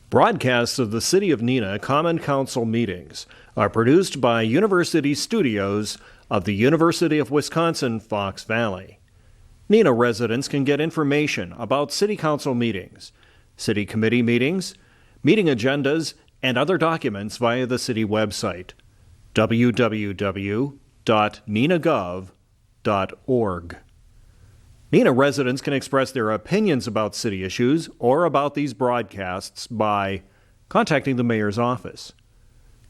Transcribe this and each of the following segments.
Broadcasts of the City of Neenah Common Council meetings are produced by University Studios of the University of Wisconsin-Fox Valley. Neenah residents can get information about City Council meetings, City Committee meetings, meeting agendas, and other documents via the City website, www.neenahgov.org. Neenah residents can express their opinions about city issues or about these broadcasts by contacting the mayor's office,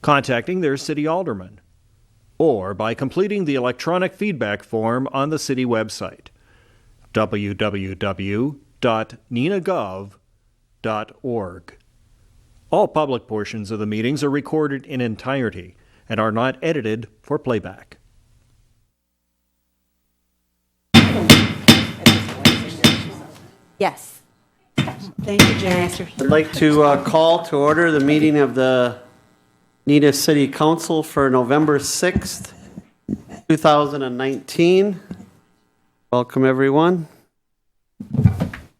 contacting their city alderman, or by completing the electronic feedback form on the city website, www.neenahgov.org. All public portions of the meetings are recorded in entirety and are not edited for playback. Yes. Thank you, Jerry. I'd like to call to order the meeting of the Neenah City Council for November 6th, 2019. Welcome, everyone.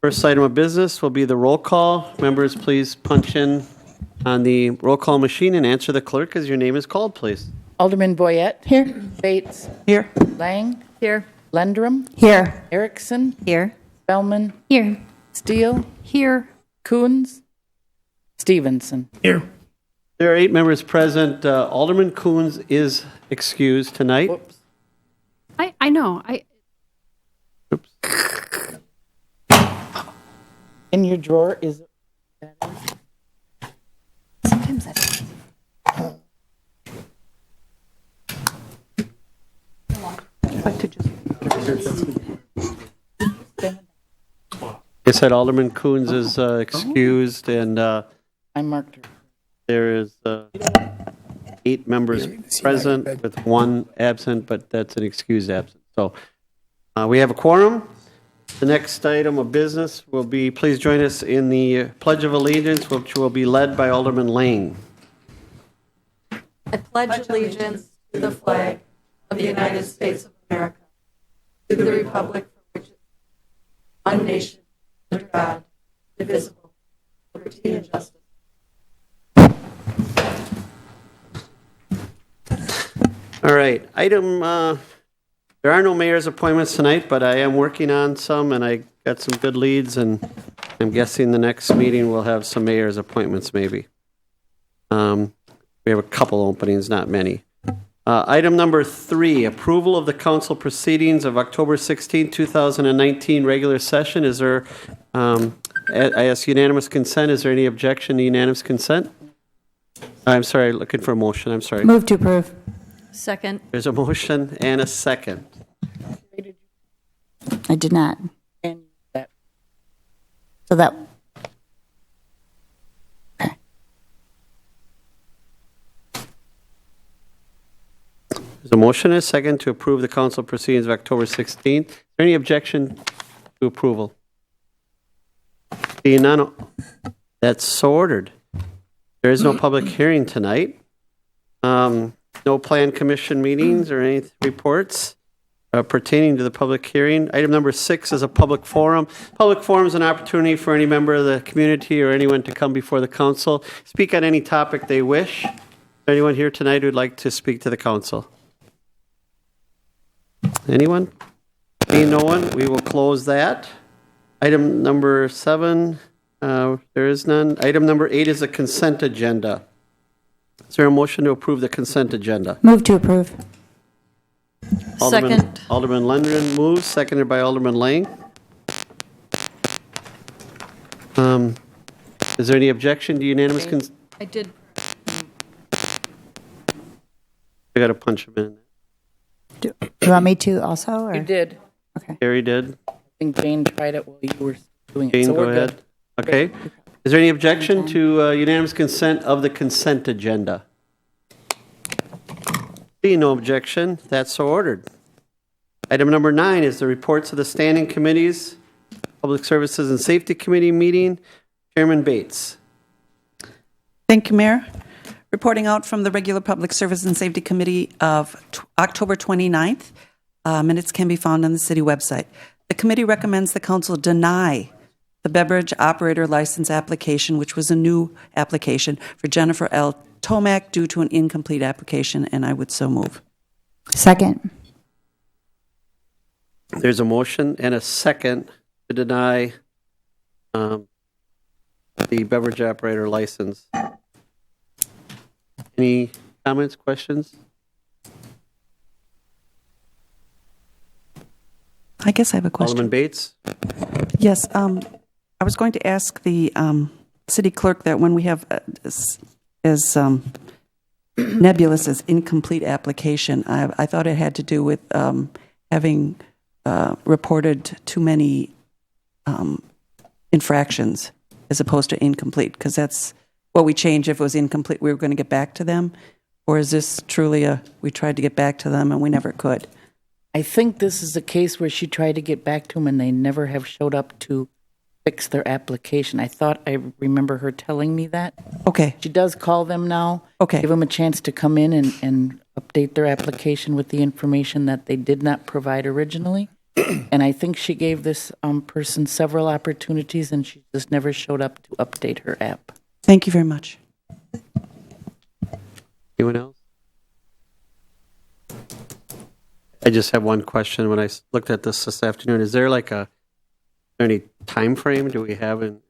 First item of business will be the roll call. Members, please punch in on the roll call machine and answer the clerk as your name is called, please. Alderman Boyette. Here. Bates. Here. Lang. Here. Lendrum. Here. Erickson. Here. Bellman. Here. Steele. Here. Coons. Stevenson. Here. There are 8 members present. Alderman Coons is excused tonight. Whoops. I know. Oops. In your drawer is. Sometimes that's. Like to just. I said Alderman Coons is excused, and I marked her. there is 8 members present with 1 absent, but that's an excused absent. So we have a quorum. The next item of business will be, please join us in the Pledge of Allegiance, which will be led by Alderman Lang. I pledge allegiance to the flag of the United States of America, to the republic for which it is one nation, under God, indivisible, with liberty and justice. All right, there are no mayor's appointments tonight, but I am working on some, and I got some good leads, and I'm guessing the next meeting we'll have some mayor's appointments maybe. We have a couple openings, not many. Item number 3, approval of the council proceedings of October 16, 2019 regular session. Is there, I ask unanimous consent. Is there any objection to unanimous consent? I'm sorry, looking for a motion. I'm sorry. Move to approve. Second. There's a motion and a second. I did not. And that. So that. Okay. There's a motion and a second to approve the council proceedings of October 16th. Is there any objection to approval? Seeing none, that's so ordered. There is no public hearing tonight. No plan commission meetings or any reports pertaining to the public hearing. Item number 6 is a public forum. Public forum is an opportunity for any member of the community or anyone to come before the council, speak on any topic they wish. Is there anyone here tonight who'd like to speak to the council? Anyone? Seeing no one, we will close that. Item number 7, there is none. Item number 8 is a consent agenda. Is there a motion to approve the consent agenda? Move to approve. Second. Alderman Lundgren moves, seconded by Alderman Lang. Is there any objection to unanimous consent? I did. I got to punch him in. Do you want me to also? Or? You did. Okay. Gary did. I think Jane tried it while you were doing it. Jane, So go we're ahead. good. Okay. Is there any objection to unanimous consent of the consent agenda? Seeing no objection, that's so ordered. Item number 9 is the reports of the standing committees, Public Services and Safety Committee meeting. Chairman Bates. Thank you, Mayor. Reporting out from the regular Public Service and Safety Committee of October 29th. Minutes can be found on the city website. The committee recommends the council deny the beverage operator license application, which was a new application for Jennifer L. Tomac due to an incomplete application, and I would so move. Second. There's a motion and a second to deny the beverage operator license. Any comments, questions? I guess I have a question. Alderman Bates? Yes, I was going to ask the city clerk that when we have as nebulous as incomplete application, I thought it had to do with having reported too many infractions as opposed to incomplete, because that's what we changed. If it was incomplete, we were going to get back to them? Or is this truly we tried to get back to them and we never could? I think this is a case where she tried to get back to them and they never have showed up to fix their application. I thought I remember her telling me that. Okay, She does call them now. okay. Give them a chance to come in and update their application with the information that they did not provide originally. And I think she gave this person several opportunities and she just never showed up to update her app. Thank you very much. Anyone else? I just have one question. When I looked at this afternoon, is there any time frame? Do we have in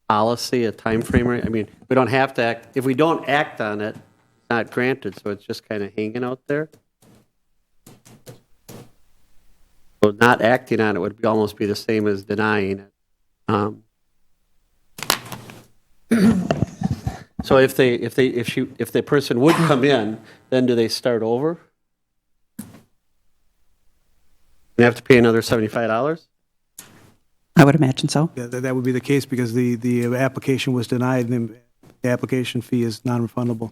policy a time frame? I mean, we don't have to act. If we don't act on it, it's not granted, so it's just kind of hanging out there. So not acting on it would almost be the same as denying it. So if the person would come in, then do they start over? They have to pay another $75? I would imagine so. Yeah, that would be the case because the application was denied and the application fee is non-refundable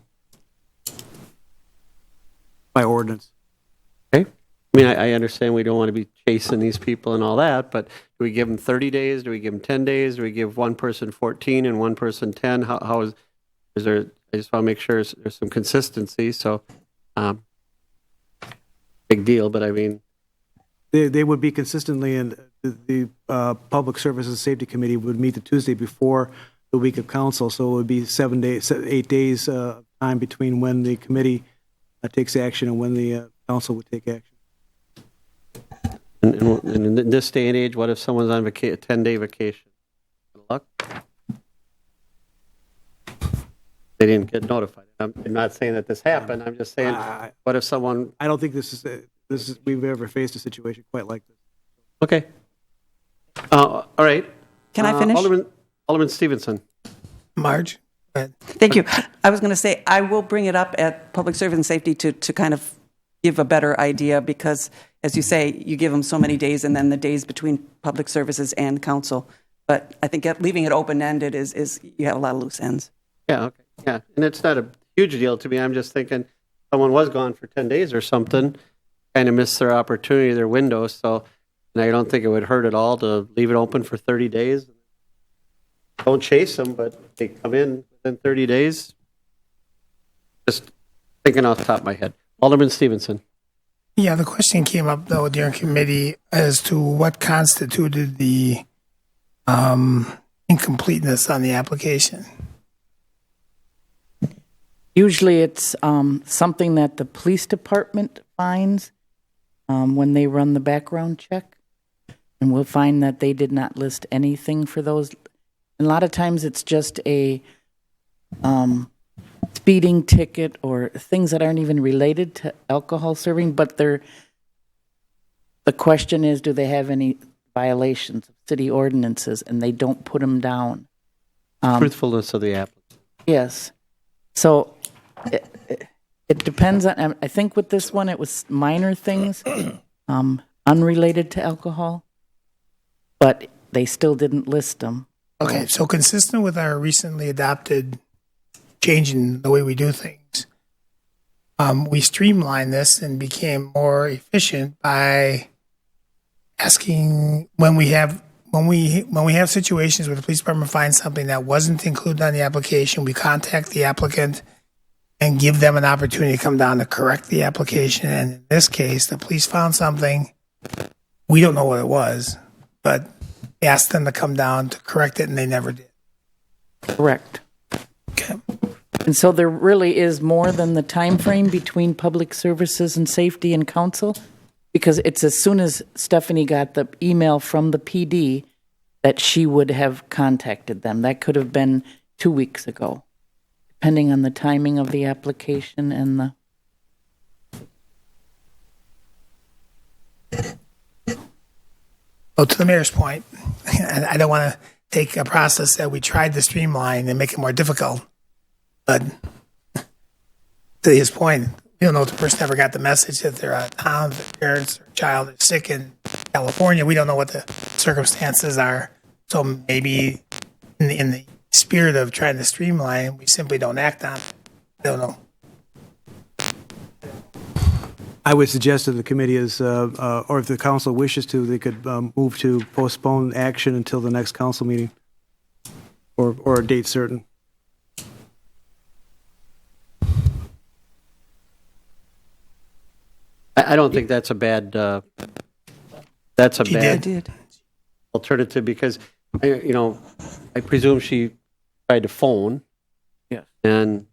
by ordinance. Okay. I mean, I understand we don't want to be chasing these people and all that, but do we give them 30 days? Do we give them 10 days? Do we give one person 14 and one person 10? How is there, I just want to make sure there's some consistency. So, big deal, but I mean. They would be consistently, and the Public Services and Safety Committee would meet the Tuesday before the week of council, so it would be 8 days time between when the committee takes action and when the council would take action. And in this day and age, what if someone's on a 10-day vacation? Good luck. They didn't get notified. I'm not saying that this happened. I'm just saying, what if someone? I don't think we've ever faced a situation quite like this. Okay. All right. Can I finish? Alderman Stevenson. Marge? Go ahead. Thank you. I was going to say, I will bring it up at Public Service and Safety to kind of give a better idea because, as you say, you give them so many days and then the days between public services and council. But I think leaving it open-ended is you have a lot of loose ends. Yeah, okay. Yeah, and it's not a huge deal to me. I'm just thinking someone was gone for 10 days or something, kind of missed their opportunity, their window. So and I don't think it would hurt at all to leave it open for 30 days. Don't chase them, but if they come in within 30 days. Just thinking off the top of my head. Alderman Stevenson. Yeah, the question came up, though, during committee as to what constituted the incompleteness on the application. Usually it's something that the police department finds when they run the background check. And we'll find that they did not list anything for those. And a lot of times it's just a speeding ticket or things that aren't even related to alcohol serving, but the question is, do they have any violations of city ordinances, and they don't put them down. Truthfulness of the applicant. Yes. So it depends on, I think with this one, it was minor things, unrelated to alcohol, but they still didn't list them. Okay, so consistent with our recently adopted change in the way we do things, we streamlined this and became more efficient by asking when we have situations where the police department finds something that wasn't included on the application, we contact the applicant and give them an opportunity to come down to correct the application. And in this case, the police found something. We don't know what it was, but asked them to come down to correct it, and they never did. Correct. Okay. And so there really is more than the time frame between public services and safety and council, because it's as soon as Stephanie got the email from the PD that she would have contacted them. That could have been 2 weeks ago, depending on the timing of the application and the. Well, to the mayor's point, and I don't want to take a process that we tried to streamline and make it more difficult, but to his point, we don't know if the person ever got the message that they're out of town, if their parents or child is sick in California. We don't know what the circumstances are. So maybe in the spirit of trying to streamline, we simply don't act on it. I don't know. I would suggest that the committee is, or if the council wishes to, they could move to postpone action until the next council meeting or a date certain. I don't think that's a bad, that's a She bad I did. alternative because, I presume she tried to phone. Yes. And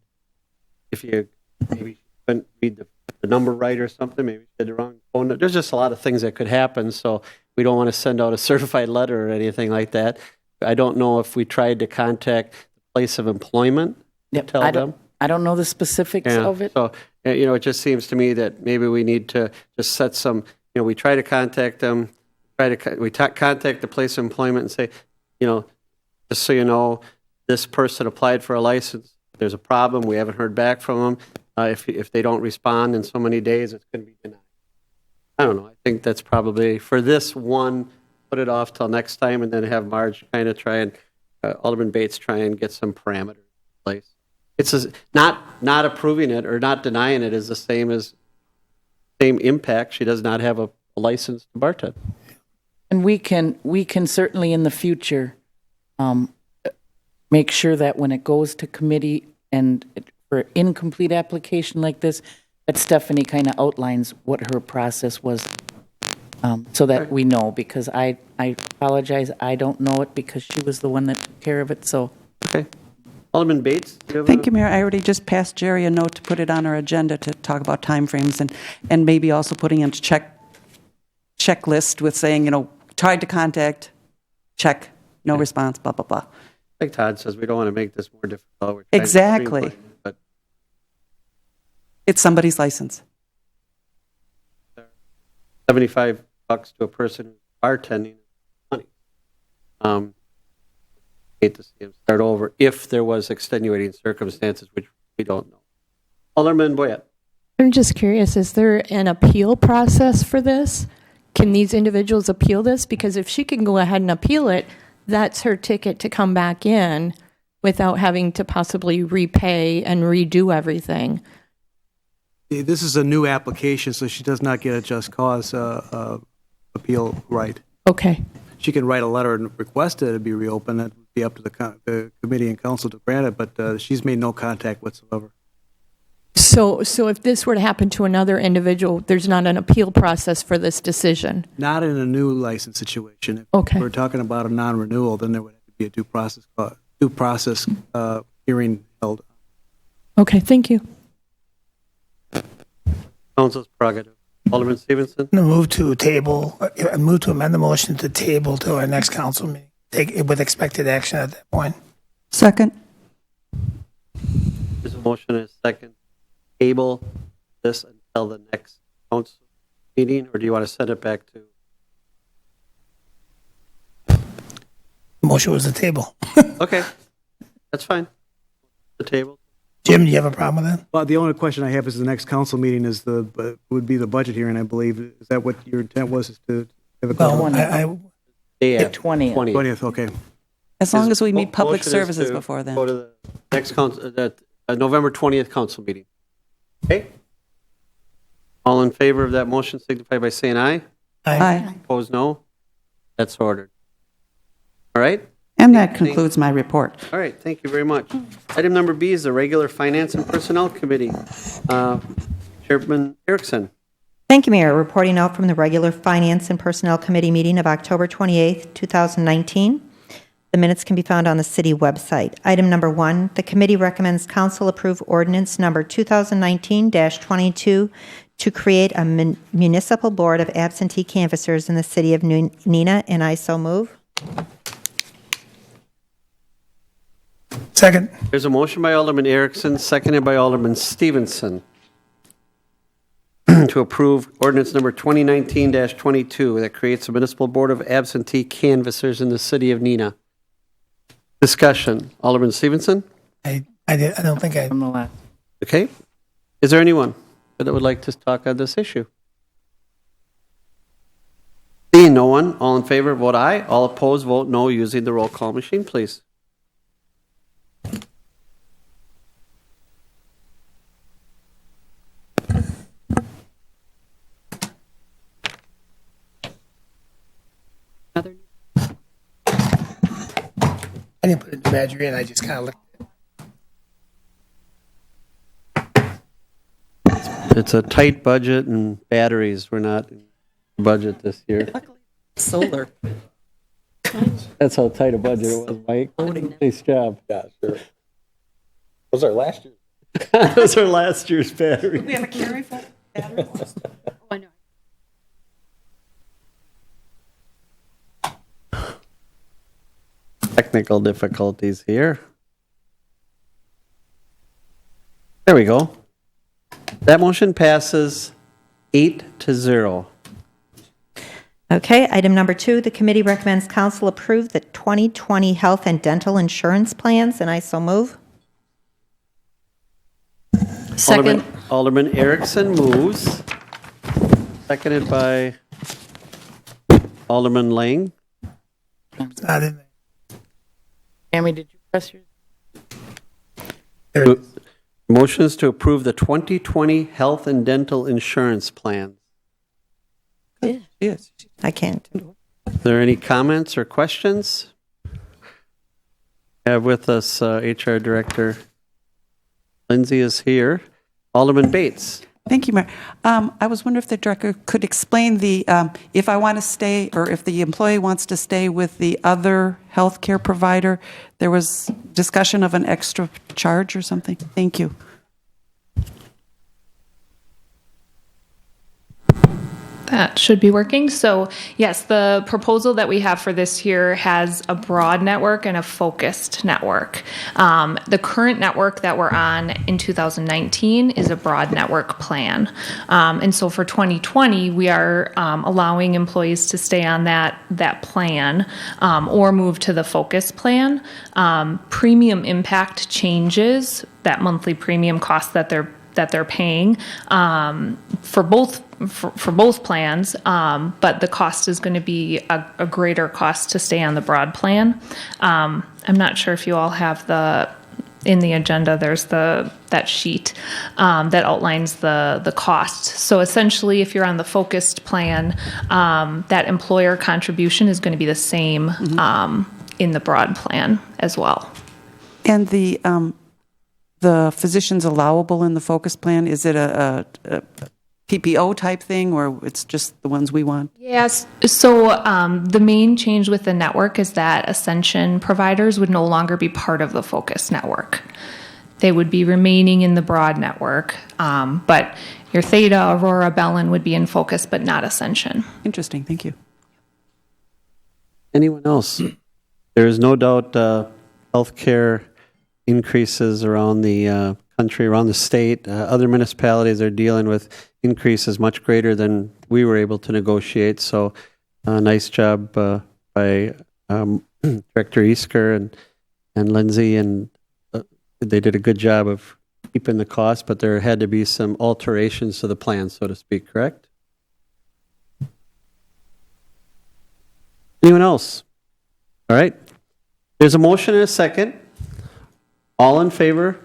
if you maybe she couldn't read the number right or something, maybe she had the wrong phone. There's just a lot of things that could happen, so we don't want to send out a certified letter or anything like that. I don't know if we tried to contact the place of employment to tell them. I don't know the specifics Yeah. of it. So, it just seems to me that maybe we need to just set some, we try to contact them, contact the place of employment and say, just so you know, this person applied for a license. There's a problem. We haven't heard back from them. If they don't respond in so many days, it's going to be denied. I don't know. I think that's probably, for this one, put it off till next time and then have Marge kind of try and, Alderman Bates try and get some parameters in place. It's not approving it or not denying it is the same impact. She does not have a license to bartend. And we can certainly in the future make sure that when it goes to committee and for incomplete application like this, that Stephanie kind of outlines what her process was, so that we know. Because I apologize, I don't know it because she was the one that took care of it. So Okay. Alderman Bates, do you have Thank you, Mayor. I already just passed Jerry a note to put it on our agenda to talk about timeframes and maybe also putting in a checklist with saying, tried to contact, check, no response, blah, blah, blah. Like Todd says, we don't want to make this more difficult. We're trying to Exactly. streamline it, but It's somebody's license. $75 to a person who's bartending is money. Hate to see him start over if there was extenuating circumstances, which we don't know. Alderman Boyette. I'm just curious, is there an appeal process for this? Can these individuals appeal this? Because if she can go ahead and appeal it, that's her ticket to come back in without having to possibly repay and redo everything. This is a new application, so she does not get a just cause appeal right. Okay. She can write a letter and request it to be reopened. It would be up to the committee and council to grant it, but she's made no contact whatsoever. So if this were to happen to another individual, there's not an appeal process for this decision? Not in a new license situation. If Okay. we're talking about a non-renewal, then there would have to be a due process hearing held. Okay, thank you. Council's prerogative. Alderman Stevenson. I'm going to move to amend the motion to table to our next council meeting, take it with expected action at that point. Second. There's a motion and a second. Table this until the next council meeting, or do you want to send it back to? The motion was the table. Okay, that's fine. The table. Jim, do you have a problem with that? Well, the only question I have is the next council meeting would be the budget hearing, I believe. Is that what your intent was, is to have a Well, council? Yeah, 20th. 20th, okay. As long as we meet Motion public is services to before then. Go to the next council, November 20th council meeting. Okay? All in favor of that motion signify by saying aye. Aye. Opposed, no. That's ordered. All right? And that concludes my report. All right, thank you very much. Item number B is the regular Finance and Personnel Committee. Chairman Erickson. Thank you, Mayor. Reporting out from the regular Finance and Personnel Committee meeting of October 28th, 2019. The minutes can be found on the city website. Item number 1, the committee recommends council approve ordinance number 2019-22 to create a municipal board of absentee canvassers in the city of Neenah, and I so move. Second. There's a motion by Alderman Erickson, seconded by Alderman Stevenson, to approve ordinance number 2019-22 that creates a municipal board of absentee canvassers in the city of Neenah. Discussion. Alderman Stevenson? I don't think I. From the last. Okay. Is there anyone that would like to talk on this issue? Seeing no one, all in favor, vote aye. All opposed, vote no, using the roll call machine, please. I didn't put it in the badger in. I just kind of looked. It's a tight budget, and batteries were not in the budget this year. Solar. That's how tight a budget it was, Mike. Nice job. Yeah, sure. Was our last year? Those are last year's batteries. We have a carry for batteries? Technical difficulties here. There we go. That motion passes 8-0. Okay, item number 2, the committee recommends council approve the 2020 health and dental insurance plans, and I so move. Second. Alderman Erickson moves, seconded by Alderman Lang. It's not in there. Tammy, did you press your? There it is. Motions to approve the 2020 health and dental insurance plans. Yes. I can't. Are there any comments or questions? Have with us HR Director Lindsay is here. Alderman Bates. Thank you, Mayor. I was wondering if the director could explain the, if I want to stay, or if the employee wants to stay with the other healthcare provider, there was discussion of an extra charge or something. Thank you. That should be working. So yes, the proposal that we have for this year has a broad network and a focused network. The current network that we're on in 2019 is a broad network plan. And so for 2020, we are allowing employees to stay on that plan or move to the focus plan. Premium impact changes, that monthly premium cost that they're paying for both plans, but the cost is going to be a greater cost to stay on the broad plan. I'm not sure if you all have in the agenda, there's that sheet that outlines the cost. So essentially, if you're on the focused plan, that employer contribution is going to be the same in the broad plan as well. And the physician's allowable in the focus plan, is it a PPO type thing, or it's just the ones we want? Yes. So the main change with the network is that Ascension providers would no longer be part of the focus network. They would be remaining in the broad network, but your Theta, Aurora, Bellin would be in focus, but not Ascension. Interesting. Thank you. Anyone else? There is no doubt healthcare increases around the country, around the state. Other municipalities are dealing with increases much greater than we were able to negotiate. So nice job by Director Easker and Lindsay, and they did a good job of keeping the cost, but there had to be some alterations to the plan, so to speak, correct? Anyone else? All right. There's a motion and a second. All in favor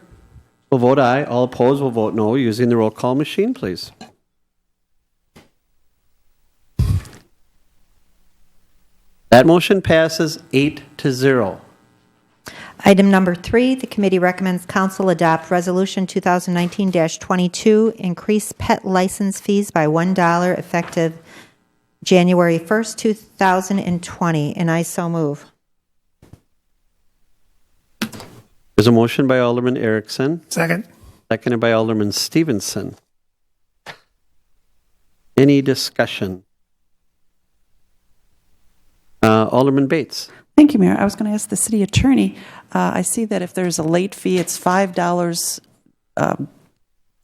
will vote aye. All opposed will vote no. Using the roll call machine, please. That motion passes 8-0. Item number 3, the committee recommends council adopt Resolution 2019-22, increase pet license fees by $1 effective January 1st, 2020, and I so move. There's a motion by Alderman Erickson, Second. seconded by Alderman Stevenson. Any discussion? Alderman Bates. Thank you, Mayor. I was going to ask the city attorney. I see that if there's a late fee, it's $5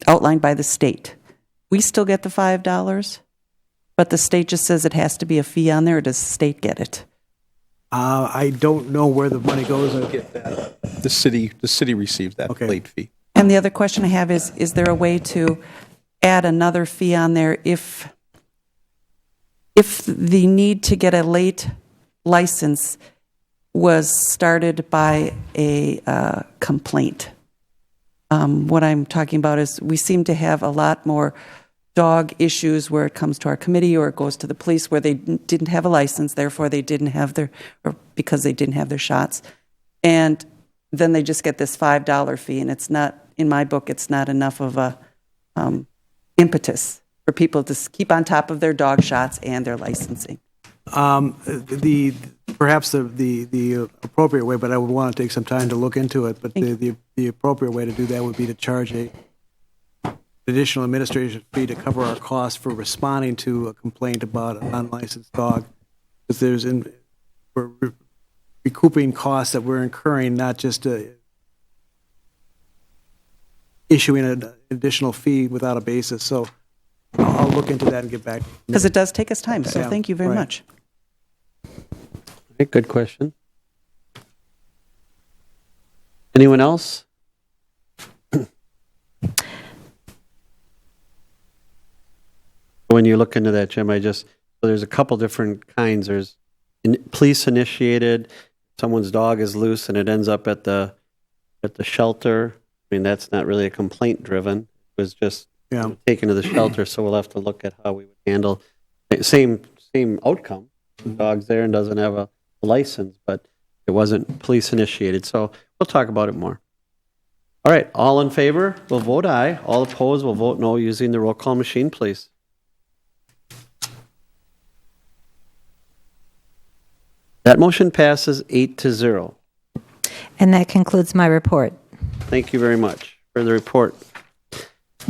outlined by the state. We still get the $5, but the state just says it has to be a fee on there, or does the state get it? I don't know where the money goes. The city receives that Okay. late fee. And the other question I have is there a way to add another fee on there if the need to get a late license was started by a complaint? What I'm talking about is we seem to have a lot more dog issues where it comes to our committee or it goes to the police where they didn't have a license, therefore they didn't have or because they didn't have their shots. And then they just get this $5 fee, and it's not, in my book, it's not enough of a impetus for people to keep on top of their dog shots and their licensing. Perhaps the appropriate way, but I would want to take some time to look into it, but the appropriate way to do that would be to charge a additional administration fee to cover our costs for responding to a complaint about an unlicensed dog, because we're recouping costs that we're incurring, not just issuing an additional fee without a basis. So I'll look into that and get back. Because it does take us time, so Yeah, thank you very right. much. Okay, good question. Anyone else? When you look into that, Jim, so there's a couple different kinds. There's police initiated. Someone's dog is loose and it ends up at the shelter. I mean, that's not really a complaint driven. It was just taken to the shelter. So we'll have to look at how we would handle same outcome. The dog's there and doesn't have a license, but it wasn't police initiated. So we'll talk about it more. All right, all in favor will vote aye. All opposed will vote no using the roll call machine, please. That motion passes 8-0. And that concludes my report. Thank you very much for the report.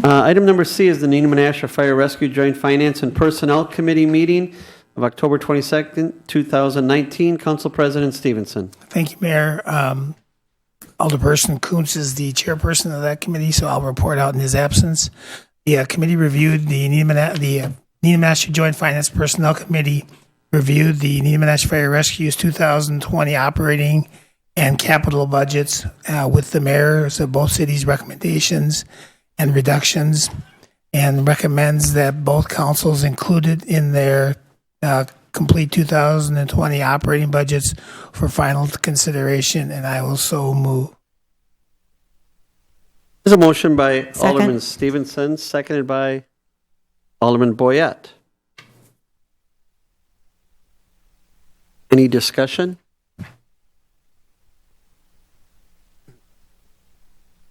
Item number C is the Neenah Menasha Fire Rescue Joint Finance and Personnel Committee meeting of October 22nd, 2019. Council President Stevenson. Thank you, Mayor. Alderperson Kuntz is the chairperson of that committee, so I'll report out in his absence. The committee reviewed the Neenah Menasha Joint Finance Personnel Committee reviewed the Neenah Menasha Fire Rescue's 2020 operating and capital budgets with the mayors of both cities' recommendations and reductions, and recommends that both councils included in their complete 2020 operating budgets for final consideration, and I will so move. There's a motion by Second. Alderman Stevenson, seconded by Alderman Boyette. Any discussion?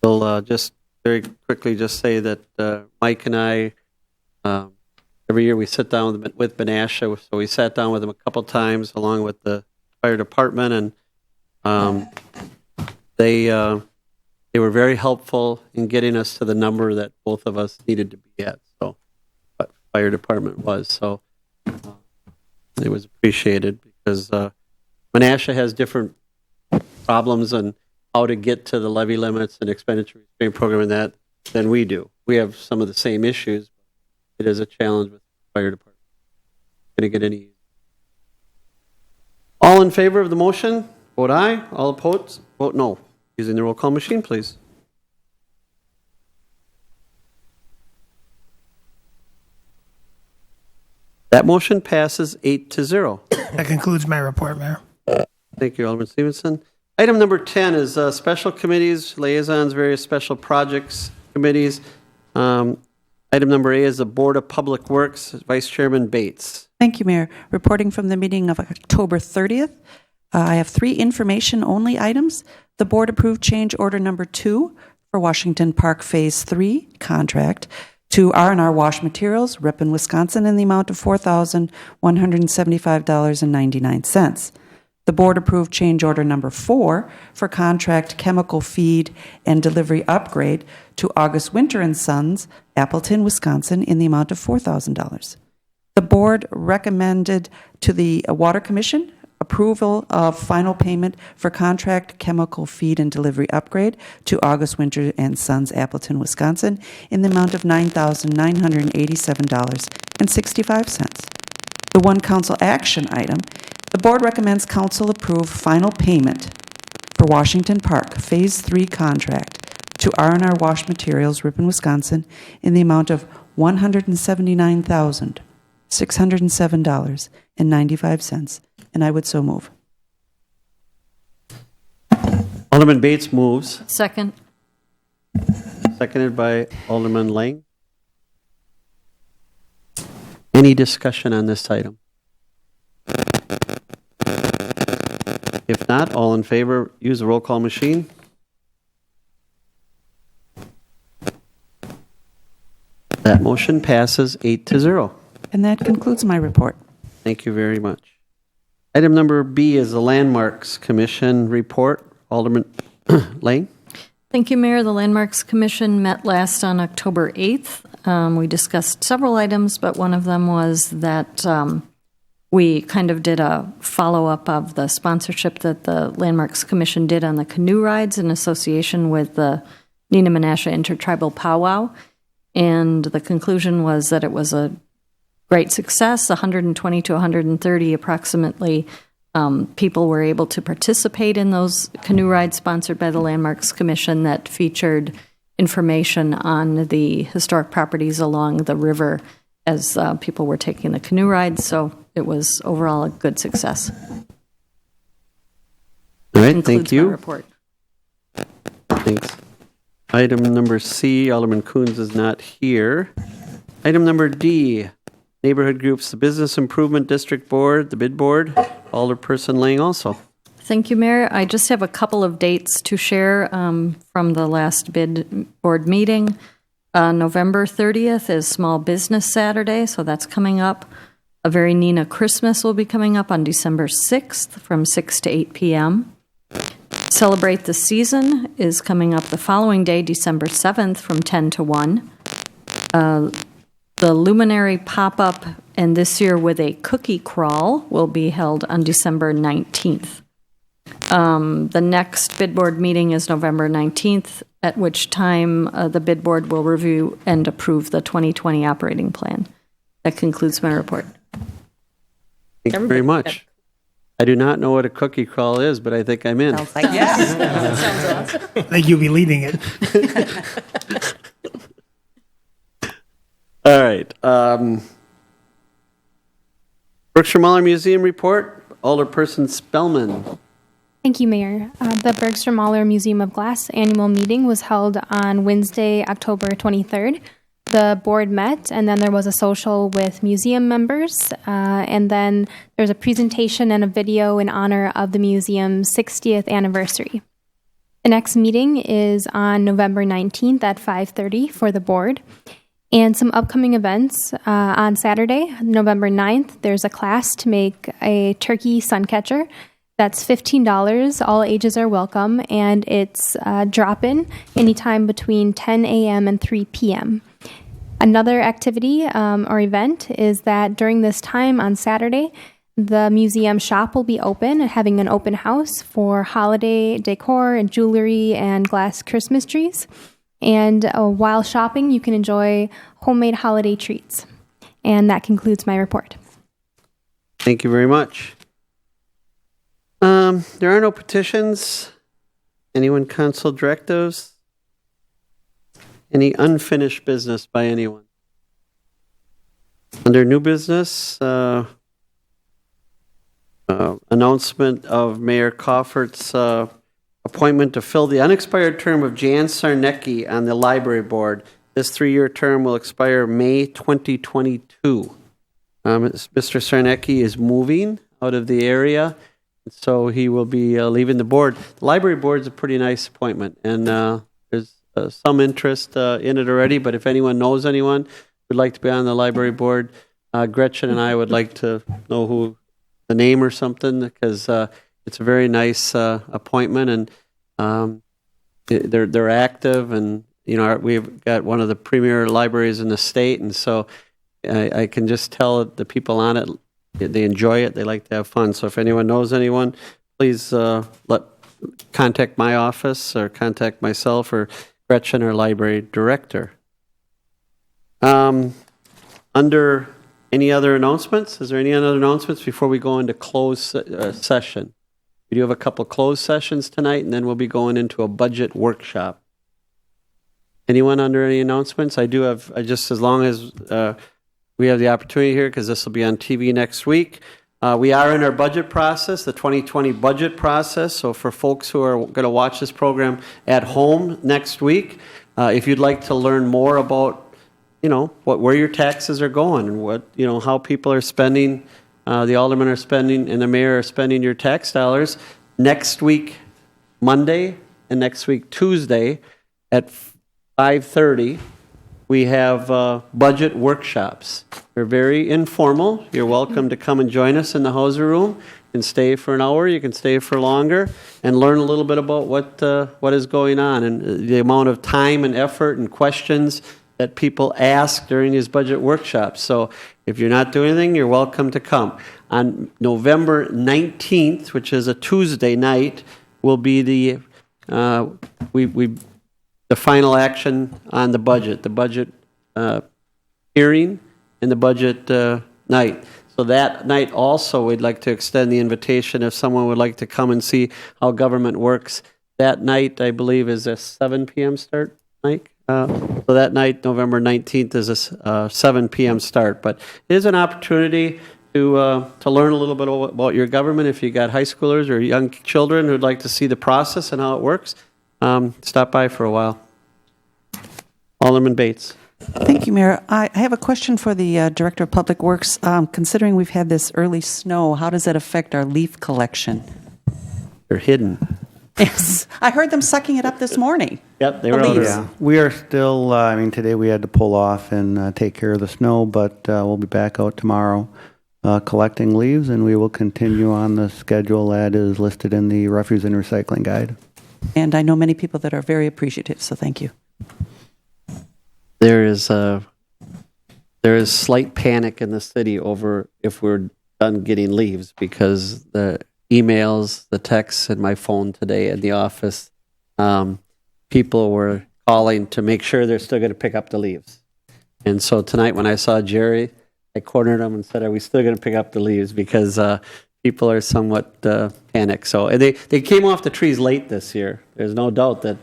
We'll just very quickly just say that Mike and I, every year we sit down with Menasha, so we sat down with them a couple times along with the fire department, and they were very helpful in getting us to the number that both of us needed to be at. So, but fire department was, so it was appreciated because Menasha has different problems and how to get to the levy limits and expenditure restraint program and that than we do. We have some of the same issues. It is a challenge with the fire department. Going to get any easier. All in favor of the motion, vote aye. All opposed, vote no. Using the roll call machine, please. That motion passes 8-0. That concludes my report, Mayor. Thank you, Alderman Stevenson. Item number 10 is special committees, liaisons, various special projects committees. Item number A is the Board of Public Works, Vice Chairman Bates. Thank you, Mayor. Reporting from the meeting of October 30th. I have 3 information-only items. The board approved change order number 2 for Washington Park Phase 3 contract to R&R Wash Materials, Ripon, Wisconsin, in the amount of $4,175.99. The board approved change order number 4 for contract chemical feed and delivery upgrade to August Winter and Sons, Appleton, Wisconsin, in the amount of $4,000. The board recommended to the Water Commission approval of final payment for contract chemical feed and delivery upgrade to August Winter and Sons, Appleton, Wisconsin, in the amount of $9,987.65. The one council action item, the board recommends council approve final payment for Washington Park Phase 3 contract to R&R Wash Materials, Ripon, Wisconsin, in the amount of $179,607.95, and I would so move. Alderman Bates moves, Second. seconded by Alderman Lang. Any discussion on this item? If not, all in favor, use the roll call machine. That motion passes 8-0. And that concludes my report. Thank you very much. Item number B is the Landmarks Commission report. Alderman Lang. Thank you, Mayor. The Landmarks Commission met last on October 8th. We discussed several items, but one of them was that we kind of did a follow-up of the sponsorship that the Landmarks Commission did on the canoe rides in association with the Neenah Menasha Intertribal Powwow. And the conclusion was that it was a great success. 120 to 130 approximately people were able to participate in those canoe rides sponsored by the Landmarks Commission that featured information on the historic properties along the river as people were taking the canoe rides. So it was overall a good success. All right, Concludes thank you. my report. Thanks. Item number C, Alderman Coons is not here. Item number D, neighborhood groups, the Business Improvement District Board, the bid board, Alderperson Lang also. Thank you, Mayor. I just have a couple of dates to share from the last bid board meeting. November 30th is Small Business Saturday, so that's coming up. A Very Neenah Christmas will be coming up on December 6th from 6 to 8 p.m. Celebrate the Season is coming up the following day, December 7th from 10 to 1. The Luminary Pop-Up, and this year with a cookie crawl, will be held on December 19th. The next bid board meeting is November 19th, at which time the bid board will review and approve the 2020 operating plan. That concludes my report. Thank you very much. I do not know what a cookie crawl is, but I think I'm in. Sounds like yes. Sounds awesome. I think you'll be leading it. All right. Berkshire Mahler Museum report, Alderperson Spellman. Thank you, Mayor. The Bergstrom Mahler Museum of Glass annual meeting was held on Wednesday, October 23rd. The board met, and then there was a social with museum members, and then there's a presentation and a video in honor of the museum's 60th anniversary. The next meeting is on November 19th at 5:30 for the board. And some upcoming events on Saturday, November 9th, there's a class to make a turkey suncatcher. That's $15. All ages are welcome, and it's drop-in anytime between 10 a.m. and 3 p.m. Another activity or event is that during this time on Saturday, the museum shop will be open, having an open house for holiday decor and jewelry and glass Christmas trees. And while shopping, you can enjoy homemade holiday treats. And that concludes my report. Thank you very much. There are no petitions. Anyone council directives? Any unfinished business by anyone? Under new business, announcement of Mayor Coffert's appointment to fill the unexpired term of Jan Sarnecki on the library board. This 3-year term will expire May 2022. Mr. Sarnecki is moving out of the area, So he will be leaving the board. The library board is a pretty nice appointment, and there's some interest in it already, but if anyone knows anyone who'd like to be on the library board, Gretchen and I would like to know who the name or something, because it's a very nice appointment, and they're active, and we've got one of the premier libraries in the state, and so I can just tell the people on it, they enjoy it, they like to have fun. So if anyone knows anyone, please contact my office or contact myself or Gretchen, our library director. Under any other announcements? Is there any other announcements before we go into closed session? We do have a couple closed sessions tonight, and then we'll be going into a budget workshop. Anyone under any announcements? I just as long as we have the opportunity here, because this will be on TV next week. We are in our budget process, the 2020 budget process. So for folks who are going to watch this program at home next week, if you'd like to learn more about, where your taxes are going and what, how people are spending, the aldermen are spending and the mayor are spending your tax dollars, next week, Monday, and next week, Tuesday at 5:30, we have budget workshops. They're very informal. You're welcome to come and join us in the Hauser Room. You can stay for an hour, you can stay for longer, and learn a little bit about what is going on and the amount of time and effort and questions that people ask during these budget workshops. So if you're not doing anything, you're welcome to come. On November 19th, which is a Tuesday night, will be the final action on the budget hearing and the budget night. So that night also, we'd like to extend the invitation if someone would like to come and see how government works. That night, I believe, is a 7 p.m. start, Mike? So that night, November 19th, is a 7 p.m. start. But it is an opportunity to learn a little bit about your government. If you got high schoolers or young children who'd like to see the process and how it works, stop by for a while. Alderman Bates. Thank you, Mayor. I have a question for the Director of Public Works. Considering we've had this early snow, how does that affect our leaf collection? They're hidden. Yes. I heard them sucking it up this morning. Yep, they were out. Yeah, we are still, today we had to pull off and take care of the snow, but we'll be back out tomorrow collecting leaves, and we will continue on the schedule that is listed in the Refuse and Recycling Guide. And I know many people that are very appreciative, so thank you. There is slight panic in the city over if we're done getting leaves, because the emails, the texts, and my phone today in the office, people were calling to make sure they're still going to pick up the leaves. And so tonight when I saw Jerry, I cornered him and said, "Are we still going to pick up the leaves?" Because people are somewhat panicked. So and they came off the trees late this year. There's no doubt that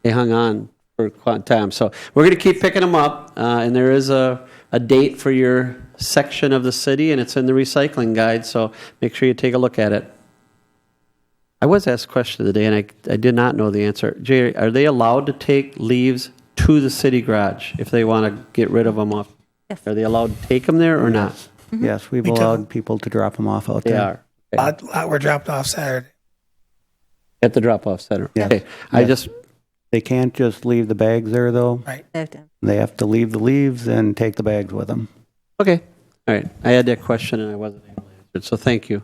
they hung on for quite time. So we're going to keep picking them up, and there is a date for your section of the city, and it's in the recycling guide, so make sure you take a look at it. I was asked a question today, and I did not know the answer. Jerry, are they allowed to take leaves to the city garage if they want to get rid of them off? Yes. Are they allowed to take them there or not? Mm-hmm. Yes, we've allowed people to drop them off out there. They are. Okay. A lot were dropped off Saturday. At the drop-off center? Yes. Okay. Yes. They can't just leave the bags there, though. Right. They have to leave the leaves and take the bags with them. Okay. All right. I had that question, and I wasn't able to answer it, so thank you.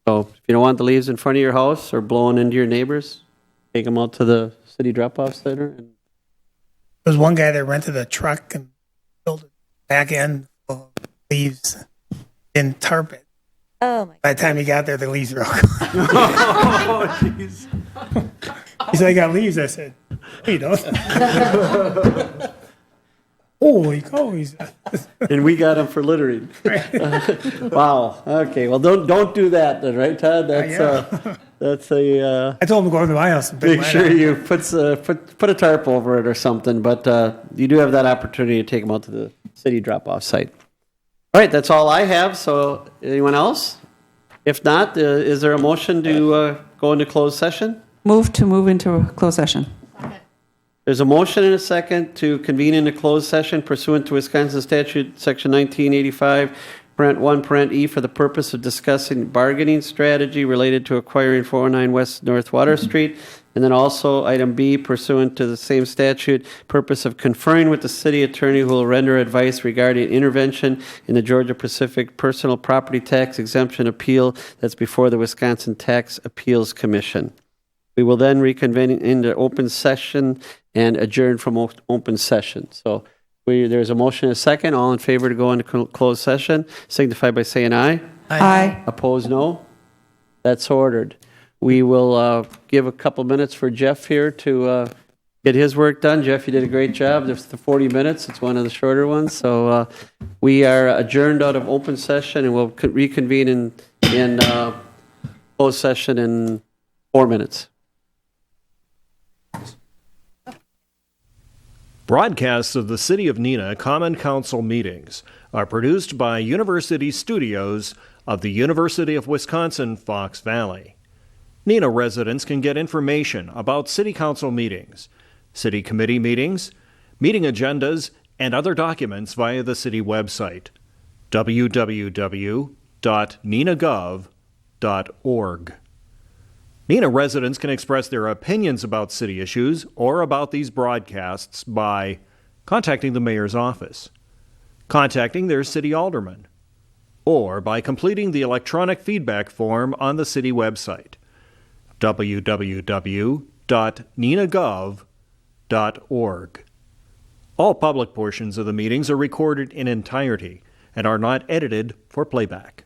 So if you don't want the leaves in front of your house or blowing into your neighbors, take them out to the city drop-off center. There was one guy that rented a truck and built a back end full of leaves and tarp it. Oh, my. By the time he got there, the leaves were all gone. Oh, jeez. He said, "I got leaves." I said, "No, you don't." Holy cow. And we got them for littering. Wow. Okay. Well, don't do that then, right, Todd? That's a. I told him to go over to my house and pick make sure you put a tarp over it or something. But you do have that opportunity to take them out to the city drop-off site. All right. That's all I have. So anyone else? If not, is there a motion to go into closed session? Move into a closed session. There's a motion and a second to convene in a closed session pursuant to Wisconsin Statute Section 1985, parent 1, parent E, for the purpose of discussing bargaining strategy related to acquiring 409 West North Water Street. And then also item B, pursuant to the same statute, purpose of conferring with the city attorney who will render advice regarding intervention in the Georgia Pacific Personal Property Tax Exemption Appeal that's before the Wisconsin Tax Appeals Commission. We will then reconvene into open session and adjourn from open session. So there's a motion and a second. All in favor to go into closed session, signify by saying aye. Aye. Opposed, no. That's ordered. We will give a couple minutes for Jeff here to get his work done. Jeff, you did a great job. There's the 40 minutes. It's one of the shorter ones. So we are adjourned out of open session, and we'll reconvene in closed session in 4 minutes. Broadcasts of the City of Neenah Common Council meetings are produced by University Studios of the University of Wisconsin-Fox Valley. Neenah residents can get information about City Council meetings, City Committee meetings, meeting agendas, and other documents via the City website, www.neenahgov.org. Neenah residents can express their opinions about city issues or about these broadcasts by contacting the mayor's office, contacting their city alderman, or by completing the electronic feedback form on the city website, www.neenahgov.org. All public portions of the meetings are recorded in entirety and are not edited for playback.